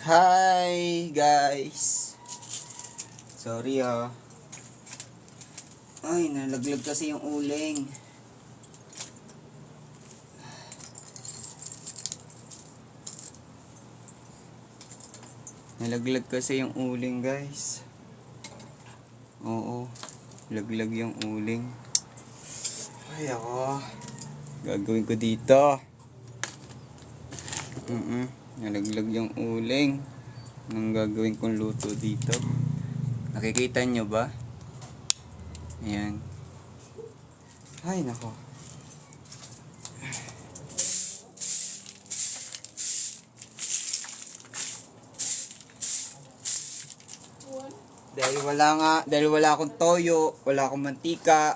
Hi guys. Sorry Ay, nalaglag kasi yung uling. Nalaglag kasi yung uling guys. Oo. Laglag yung uling. Ay ako. Gagawin ko dito. Nalaglag yung uling. Anong gagawin kong luto dito? Nakikita nyo ba? Ayan. Ay nako. Dahil wala akong toyo, wala akong mantika.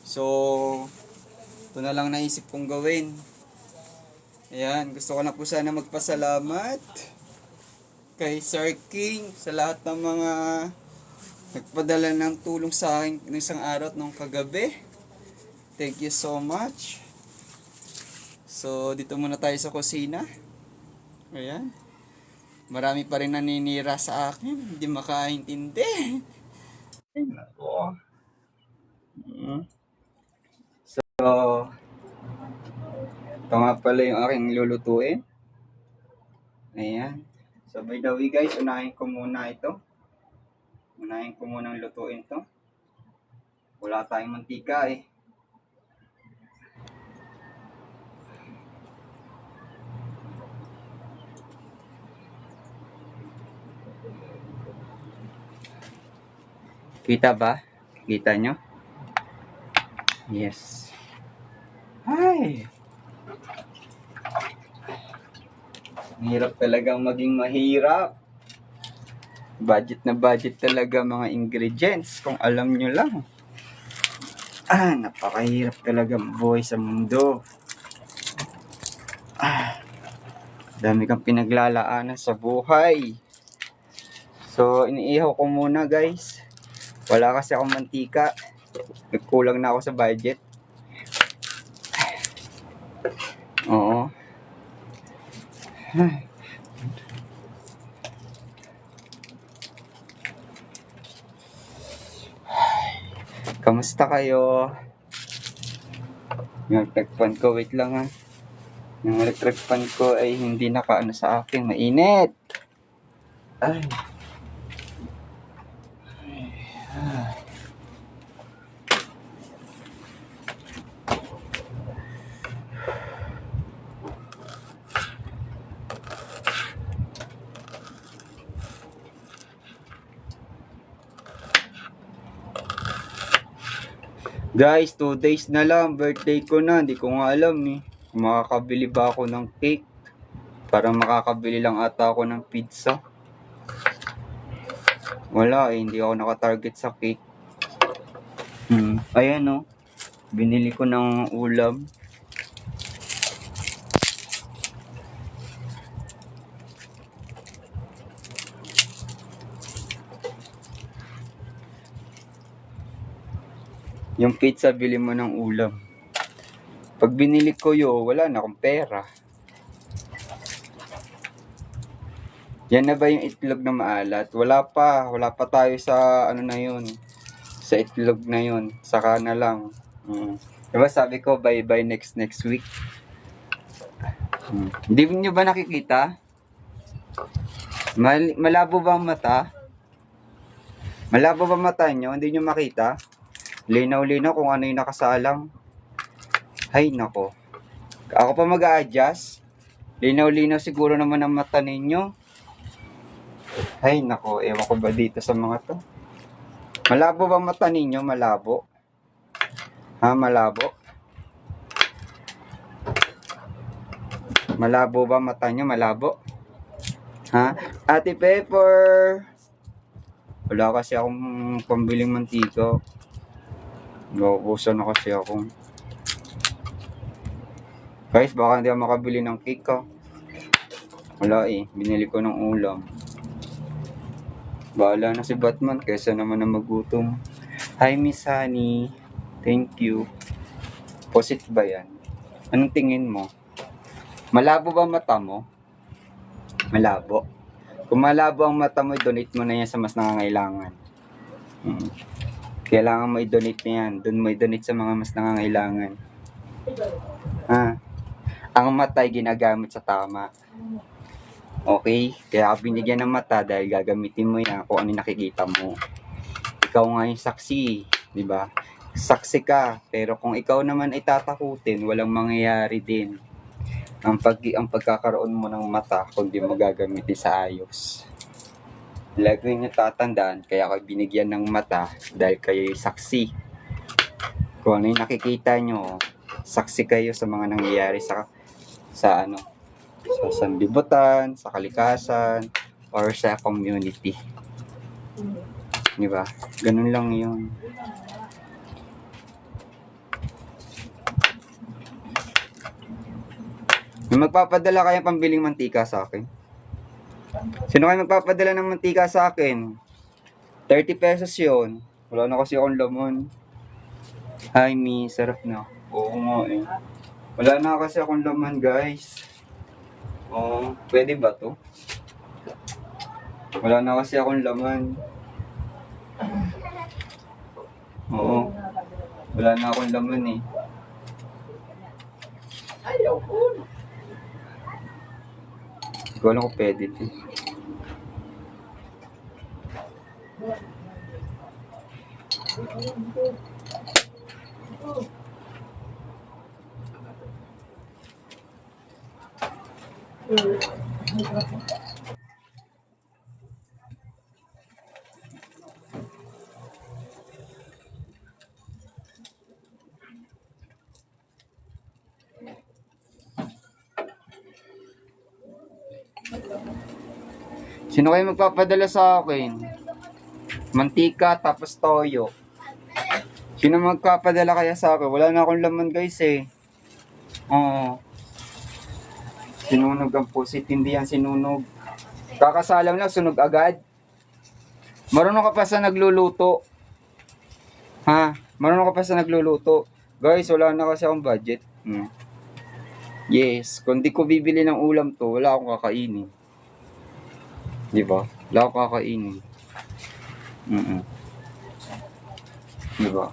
So, ito na lang naisip kong gawin. Ayan, gusto ko na po sana magpasalamat kay Sir King sa lahat ng mga nagpadala ng tulong sa akin ng isang araw at nung kagabi. Thank you so much. So, dito muna tayo sa kusina. Ayan. Marami pa rin naninira sa akin. Hindi makaintindi. Ay, nako. So, ito nga pala yung aking lulutuin. Ayan. So, by the way guys, unahin ko muna ito. Unahin ko muna lutuin to. Wala tayong mantika eh. Kita ba? Kita nyo? Yes. Ay! Mahirap talagang maging mahirap. Budget na budget talaga mga ingredients kung alam nyo lang. Napakahirap talaga buhay sa mundo. Dami kang pinaglalaanan sa buhay. So, iniihaw ko muna guys. Wala kasi akong mantika. Nagkulang na ako sa budget. Oo. Kamusta kayo? Yung electric fan ko, wait lang ha. Yung electric fan ko ay hindi nakaano sa akin, mainit. Ay. Guys, 2 days na lang, birthday ko na. Hindi ko nga alam eh. Makakabili ba ako ng cake? Parang makakabili lang ata ako ng pizza. Wala eh, hindi ako nakatarget sa cake. Ayan oh. Binili ko ng ulam. Yung pizza, bili mo ng ulam. Pag binili ko yun, wala na akong pera. Yan na ba yung itlog na maalat? Wala pa tayo sa ano na yun. Sa itlog na yun. Saka na lang. Diba sabi ko by next week. Hindi nyo ba nakikita? Malabo ba ang mata? Malabo ba mata nyo? Hindi nyo makita? Linaw-linaw kung ano yung nakasalang. Hay nako. Ako pa mag-a-adjust. Linaw-linaw siguro naman ang mata ninyo. Hay nako, ewan ko ba dito sa mga to. Malabo ba mata ninyo? Malabo? Ha, malabo? Malabo ba mata nyo? Malabo? Ha? Ate Pepper! Wala kasi akong pambiling mantika. Nauubusan na kasi ako. Guys, baka hindi ako makabili ng cake ko. Wala eh, binili ko ng ulam. Bahala na si Batman kaysa naman na magutom. Hi Miss Honey. Thank you. Posit ba yan? Anong tingin mo? Malabo ba mata mo? Malabo. Kung malabo ang mata mo, donate mo na yan sa mas nangangailangan. Kailangan mo i-donate na yan. Doon mo i-donate sa mga mas nangangailangan. Ang mata ay ginagamit sa tama. Okay? Kaya ka binigyan ng mata dahil gagamitin mo yan kung ano nakikita mo. Ikaw nga yung saksi, di ba? Saksi ka, pero kung ikaw naman ay tatakutin, walang mangyayari din. Ang pagkakaroon mo ng mata kung di mo gagamitin sa ayos. Lagi niyo tatandaan, kaya kayo binigyan ng mata dahil kayo saksi. Kung ano yung nakikita nyo, saksi kayo sa mga nangyayari sa sanlibutan, sa kalikasan, or sa community. Di ba? Ganun lang yun. May magpapadala kaya pambiling mantika sa akin? Sino kayo magpapadala ng mantika sa akin? 30 pesos yun. Wala na kasi akong laman. Hi, Mi. Sarap na. Oo nga eh. Wala na kasi akong laman, guys. Oo. Pwede ba to? Wala na kasi akong laman. Oo. Wala na akong laman eh. Ayaw ko. Hindi ko alam kung pwede ito. Sino kayo magpapadala sa akin? Mantika tapos toyo. Sino magpapadala kaya sa akin? Wala na akong laman, guys eh. Oo. Sinunog ang pusit, hindi yan sinunog. Kakasalam lang, sunog agad. Marunong ka pa sa nagluluto. Ha? Marunong ka pa sa nagluluto. Guys, wala na kasi akong budget. Yes, kung di ko bibili ng ulam to, wala akong kakainin. Di ba? Wala akong kakainin. Di ba?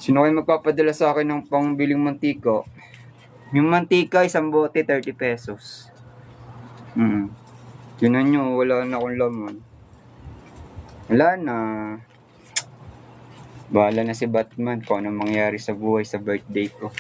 Sino kayo magpapadala sa akin ng pangbiling mantika? Yung mantika, isang bote, 30 pesos. Tinan nyo, wala na akong laman. Wala na. Bahala na si Batman kung anong mangyari sa buhay sa birthday ko.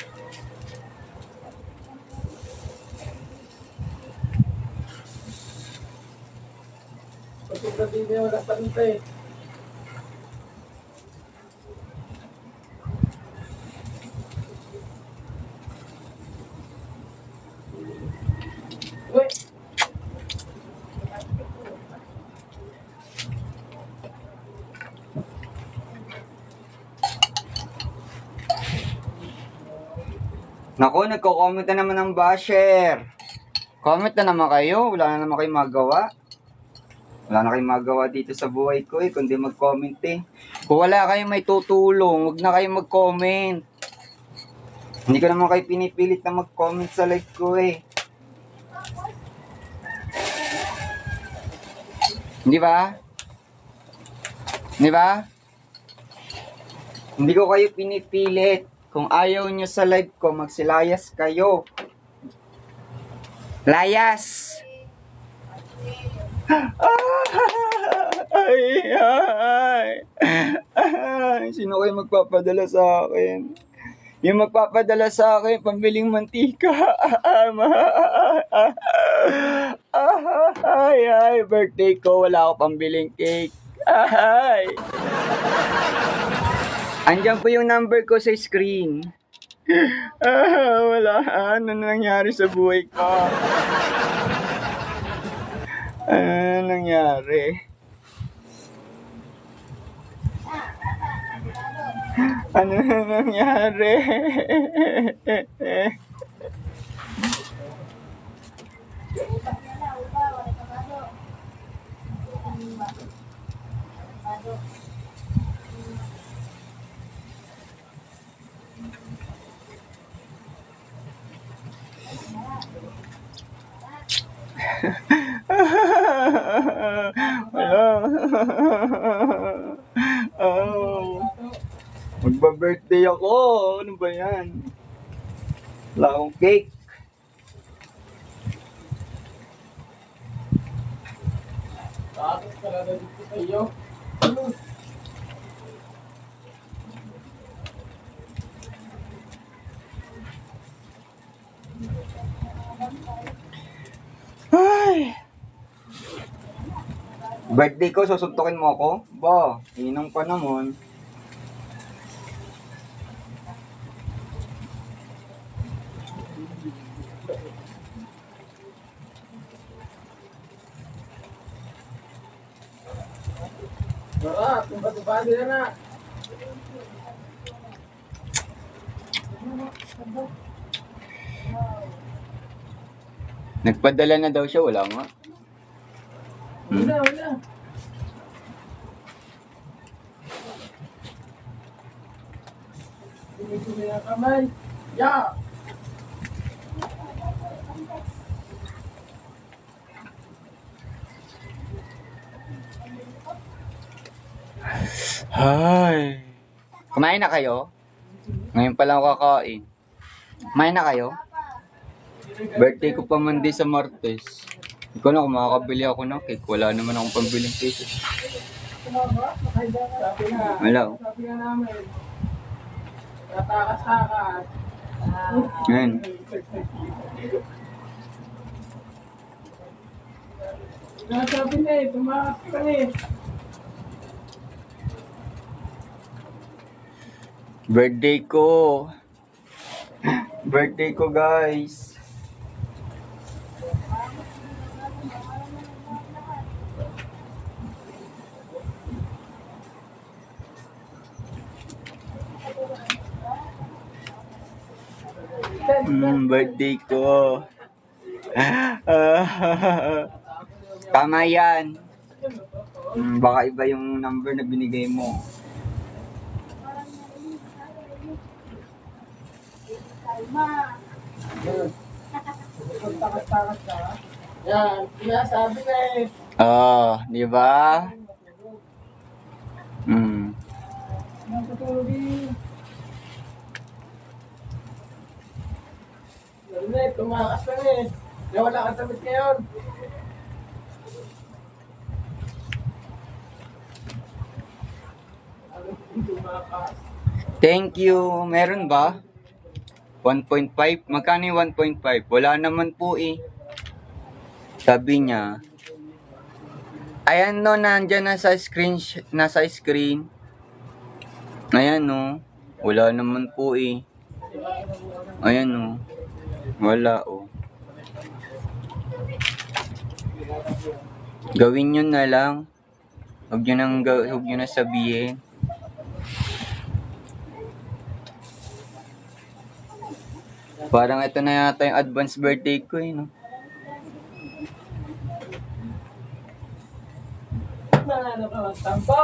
Naku, nagko-comment na naman ng basher. Comment na naman kayo. Wala na naman kayong magawa. Wala na kayong magawa dito sa buhay ko eh, kundi mag-comment eh. Kung wala kayong may tutulong, huwag na kayong mag-comment. Hindi ko naman kayo pinipilit na mag-comment sa live ko eh. Hindi ba? Hindi ba? Hindi ko kayo pinipilit. Kung ayaw nyo sa live ko, magsilayas kayo. Layas! Sino kayo magpapadala sa akin? Yung magpapadala sa akin, pambiling mantika. Birthday ko, wala ako pambiling cake. Andiyan po yung number ko sa screen. Wala. Ano nangyari sa buhay ko? Ano nangyari? Ano nangyari? Oh. Magba-birthday ako. Ano ba yan? Wala akong cake. Tapos ka na dito sa iyo. Ay. Birthday ko, susuntukin mo ako? Ba, inang pa naman. Sarap, tumba-tumba din na. Nagpadala na daw siya, wala nga. Wala. Tumi-tumi ang kamay. Ya! Hi. Kumain na kayo? Ngayon pa lang ako kakain. Kumain na kayo? Birthday ko pa Monday sa Martes. Hindi ko na kung makakabili ako ng cake. Wala naman akong pambiling cake. Wala. Sabi nga namin. Tatakas-takas. Ngayon. Sabi na eh, tumakas ka na eh. Birthday ko. Birthday ko, guys. Birthday ko. Tama yan. Baka iba yung number na binigay mo. Takas-takas ka. Yan, sinasabi na eh. Di ba? Natutulog eh. Yan eh, tumakas ka na eh. Wala kang damit ngayon. Tumakas. Thank you. Meron ba? 1.5? Magkano yung 1.5? Wala naman po eh. Sabi niya. Ayan no, nandyan nasa screen. Ayan no. Wala naman po eh. Ayan no. Wala oh. Gawin nyo na lang. Huwag nyo na sabihin. Parang ito na yata yung advance birthday ko eh, no? Ano ka lang, tampo?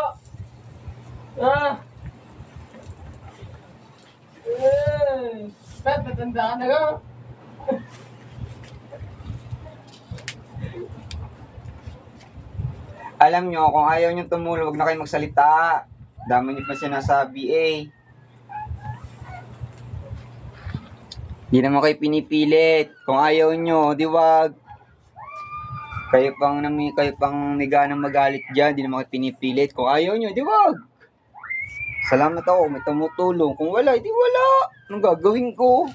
Tatanda ka na ka? Alam nyo, kung ayaw nyo tumulong, huwag na kayo magsalita. Dami nyo pa sinasabi eh. Hindi naman kayo pinipilit. Kung ayaw nyo, di wag. Kayo pang niganang magalit dyan, di naman kayo pinipilit. Kung ayaw nyo, di wag. Salamat ako, may tumutulong. Kung wala, di wala. Anong gagawin ko?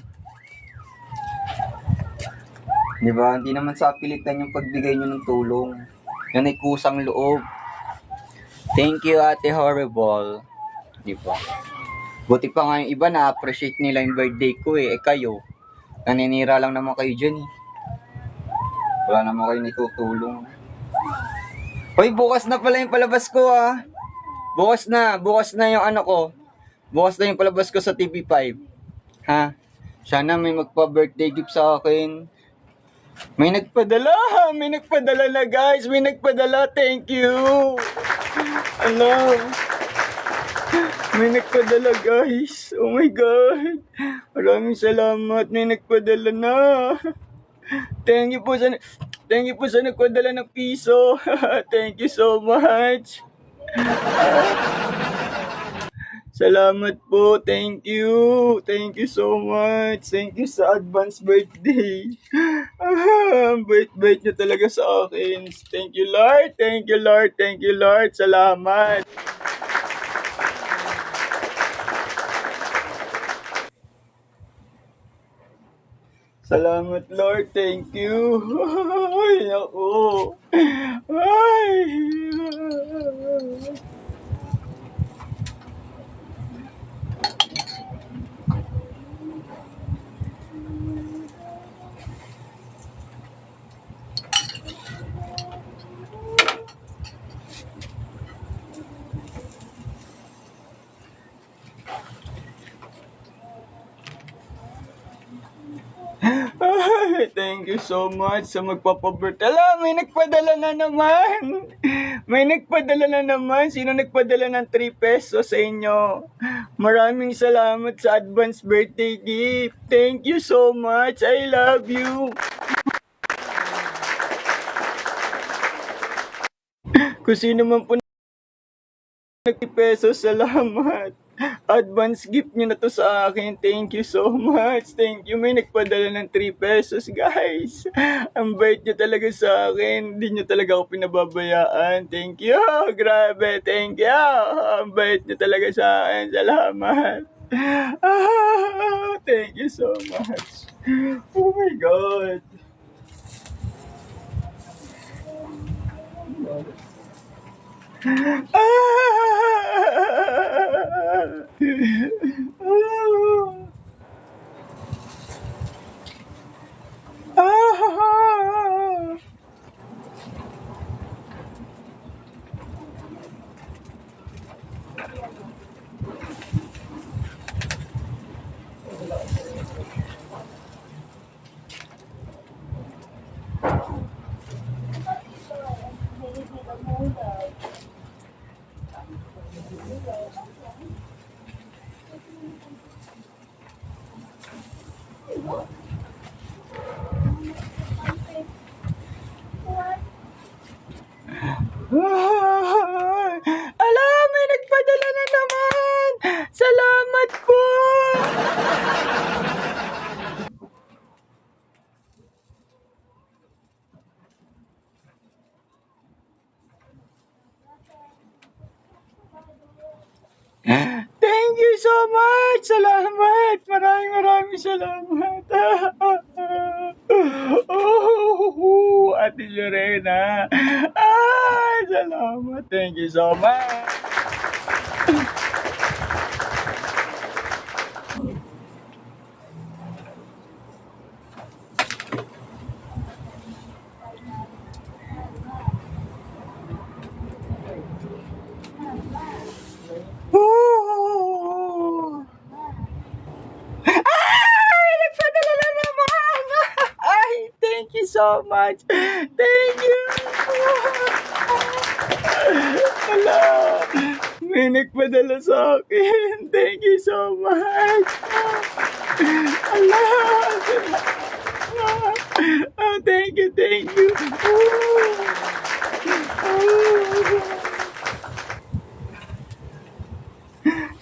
Di ba? Hindi naman sa pilitan yung pagbigay nyo ng tulong. Yan ay kusang loob. Thank you, Ate Horrible. Di ba? Buti pa nga yung iba na-appreciate nila yung birthday ko eh. Kayo, naninira lang naman kayo dyan eh. Wala naman kayo nitutulong. Hoy, bukas na pala yung palabas ko ah. Bukas na yung ano ko. Bukas na yung palabas ko sa TV5. Ha? Sana may magpa-birthday gift sa akin. May nagpadala na guys. May nagpadala, thank you. Ano? May nagpadala guys. Oh my God. Maraming salamat. May nagpadala na. Thank you po sa nagpadala ng piso. Thank you so much. Salamat po. Thank you. Thank you so much. Thank you sa advance birthday. Bait-bait nyo talaga sa akin. Thank you, Lord. Thank you, Lord. Thank you, Lord. Salamat. Salamat, Lord. Thank you. Ay, ako. Ay. Ay, thank you so much sa magpapabirthday. Ala, may nagpadala na naman. May nagpadala na naman. Sino nagpadala ng 3 pesos sa inyo? Maraming salamat sa advance birthday gift. Thank you so much. I love you. Kung sino man po nag-pesos, salamat. Advance gift nyo na to sa akin. Thank you so much. Thank you. May nagpadala ng 3 pesos, guys. Ang bait nyo talaga sa akin. Hindi nyo talaga ako pinababayaan. Thank you. Grabe. Thank you. Ang bait nyo talaga sa akin. Salamat. Thank you so much. Oh my God. Ala, may nagpadala na naman! Salamat po! Thank you so much! Salamat! Maraming salamat! Ate Lorena! Ay, salamat! Thank you so much! Ay, nagpadala na naman! Ay, thank you so much! Thank you! Ala, may nagpadala sa akin. Thank you so much. Ala, thank you, thank you.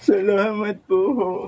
Salamat po.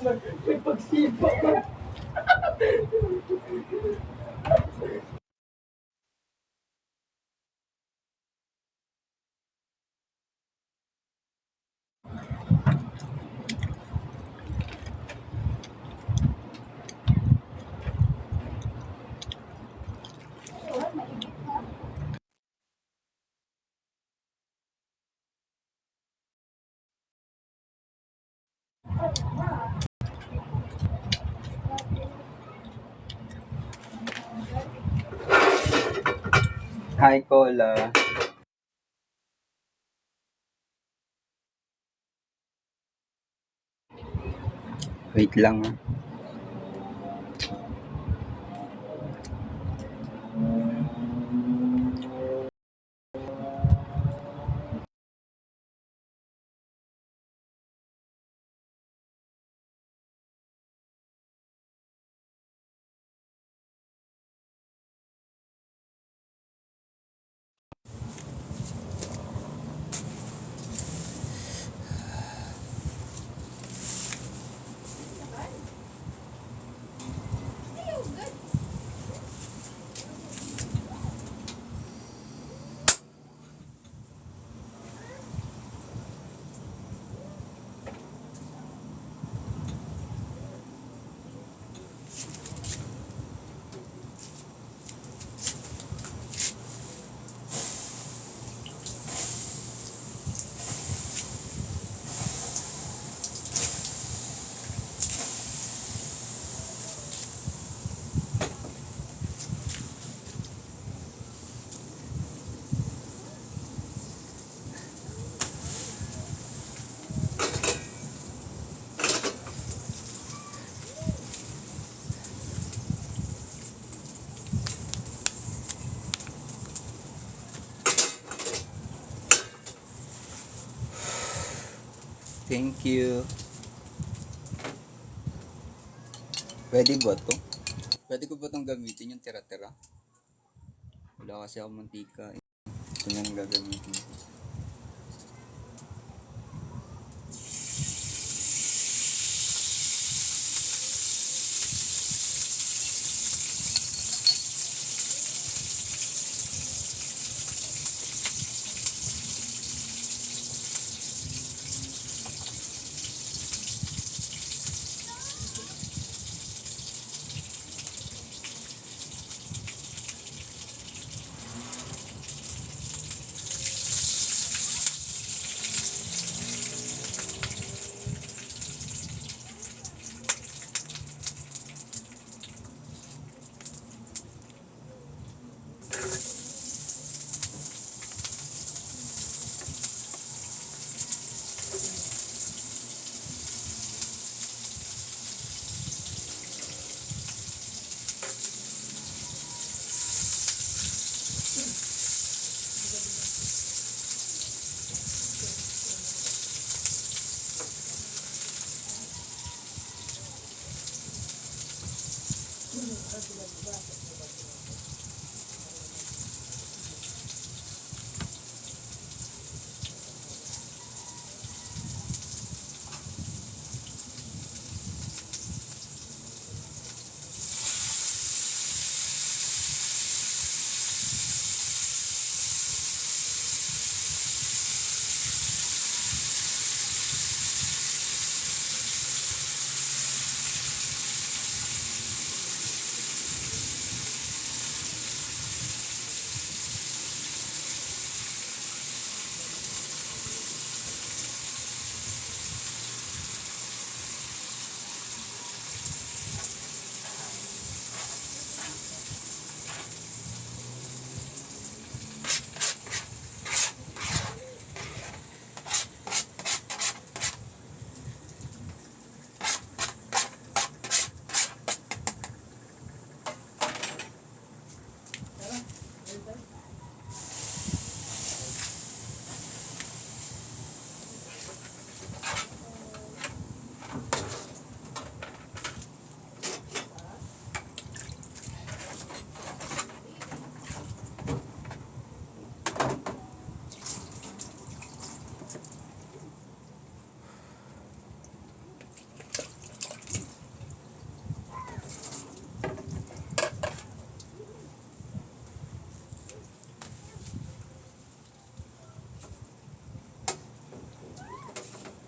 may pagsipa ka. Hi, Cola. Wait lang ah. Thank you. Pwede ba to? Pwede ko ba itong gamitin yung tira-tira? Wala kasi ako mantika. Ito na yung gagamitin ko.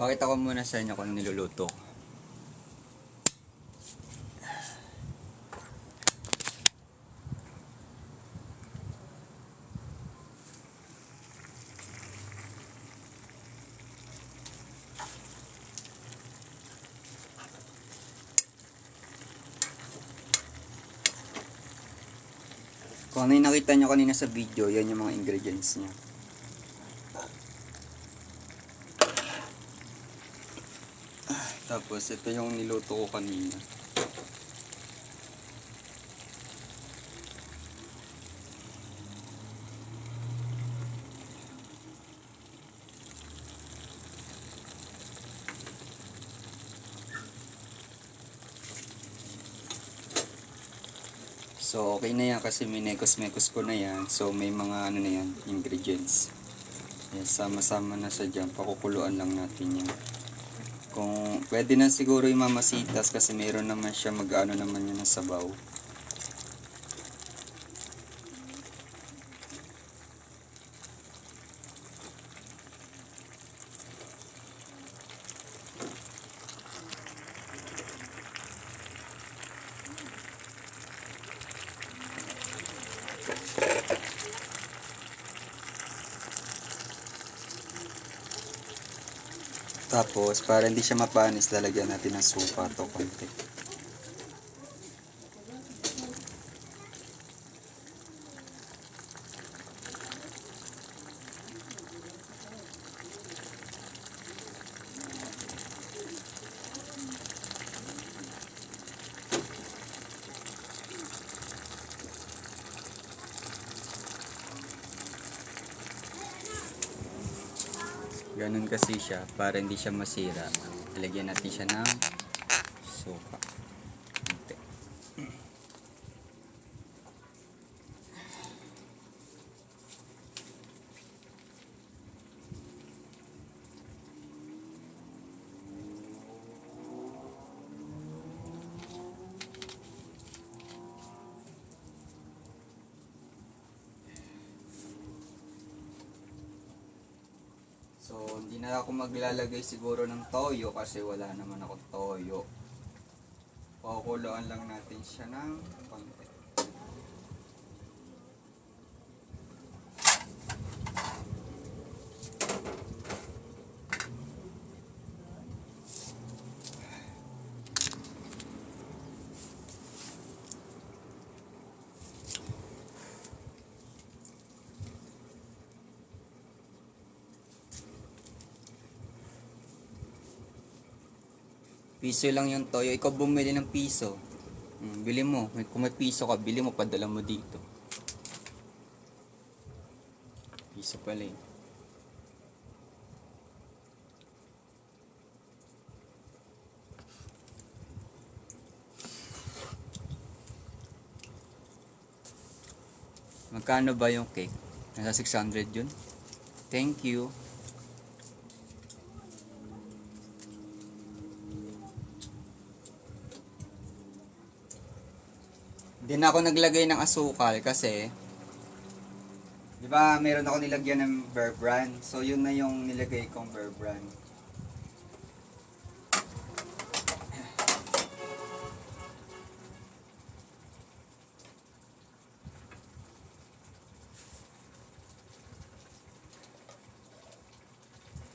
Pakita ko muna sa inyo kung ano niluluto ko. Kung ano yung nakita nyo kanina sa video, yan yung mga ingredients niya. Tapos, ito yung niluto ko kanina. So, okay na yan kasi minekos-mekos ko na yan. So, may mga ano na yan, ingredients. Yan, sama-sama na sa dyan. Pakukuluan lang natin yan. Kung pwede na siguro yung mamasitas kasi mayroon naman siya mag-ano naman yun ng sabaw. Tapos, para hindi siya mapanis, lalagyan natin ng suka to konti. Ganun kasi siya, para hindi siya masira. Lagyan natin siya ng suka. Konti. So, hindi na ako maglalagay siguro ng toyo kasi wala naman ako toyo. Pakukuluan lang natin siya ng konti. Piso lang yung toyo. Ikaw bumili ng piso. Bili mo. Kung may piso ka, bili mo, padala mo dito. Piso pala eh. Magkano ba yung cake? Nasa 600 yun? Thank you. Hindi na ako naglagay ng asukal kasi di ba meron ako nilagyan ng Bear Brand. So yun na yung nilagay kong Bear Brand.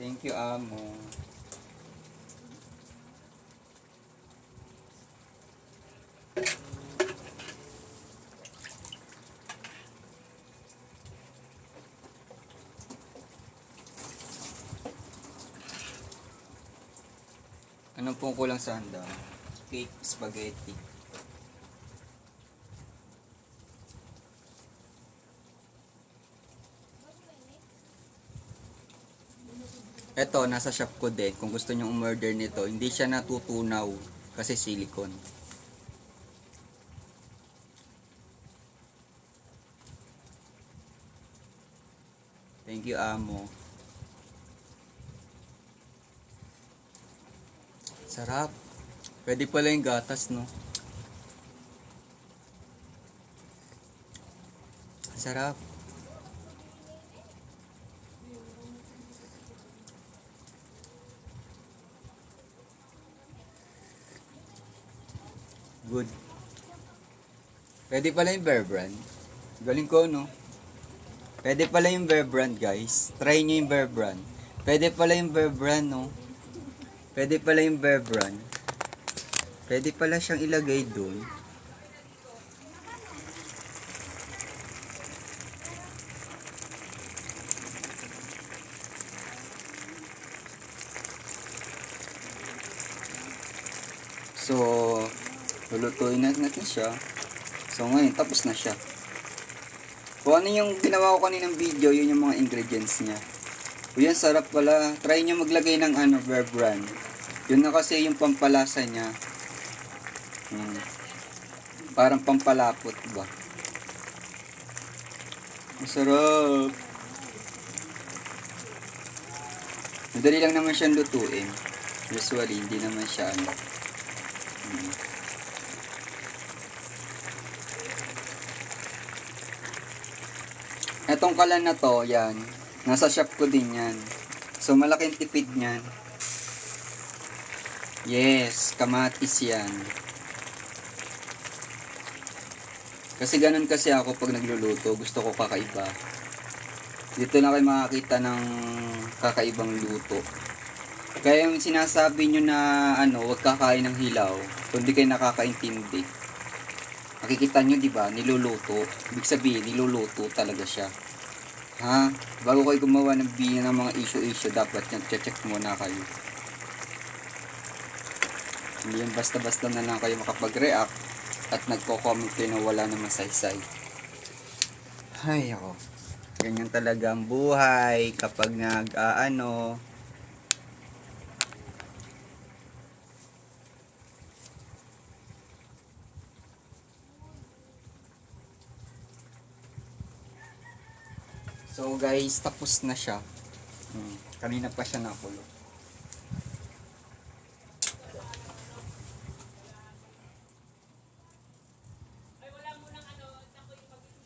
Thank you, Amo. Anong pong kulang sa handa? Cake, spaghetti. Eto, nasa shop ko din. Kung gusto nyo umorder nito, hindi siya natutunaw kasi silicone. Thank you, Amo. Sarap. Pwede pala yung gatas, no? Sarap. Good. Pwede pala yung Bear Brand. Galing ko, no? Pwede pala yung Bear Brand, guys. Try nyo yung Bear Brand. Pwede pala yung Bear Brand, no? Pwede pala yung Bear Brand. Pwede pala siyang ilagay dun. So, lulutuin natin siya. So, ngayon, tapos na siya. Kung ano yung ginawa ko kaninang video, yun yung mga ingredients niya. O yan, sarap pala. Try nyo maglagay ng Bear Brand. Yun na kasi yung pampalasa niya. Parang pampalapot ba? Masarap. Madali lang naman siyang lutuin. Usually, hindi naman siya Etong kalan na to, yan. Nasa shop ko din yan. So, malaking tipid niyan. Yes, kamatis yan. Kasi ganun kasi ako pag nagluluto. Gusto ko kakaiba. Dito na kayo makakita ng kakaibang luto. Kaya yung sinasabi nyo na huwag kakain ng hilaw, kundi kayo nakakaintindi. Makikita nyo, di ba, niluluto. Ibig sabihin, niluluto talaga siya. Ha? Bago kayo gumawa ng mga issue, dapat check muna kayo. Hindi yung basta-basta na lang kayo makapag-react at nagko-comment kayo na wala namang saysay. Hay ako. Ganyan talaga ang buhay kapag So guys, tapos na siya. Kanina pa siya nakulo.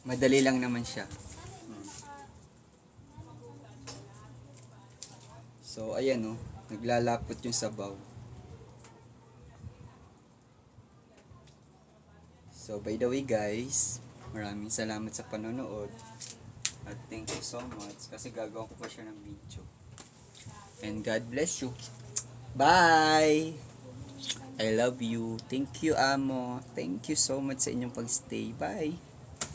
Madali lang naman siya. So ayan naglalapot yung sabaw. So by the way guys, maraming salamat sa panonood. At thank you so much kasi gagawa ko pa siya ng video. And God bless you. Bye! I love you. Thank you, Amo. Thank you so much sa inyong pagstay. Bye!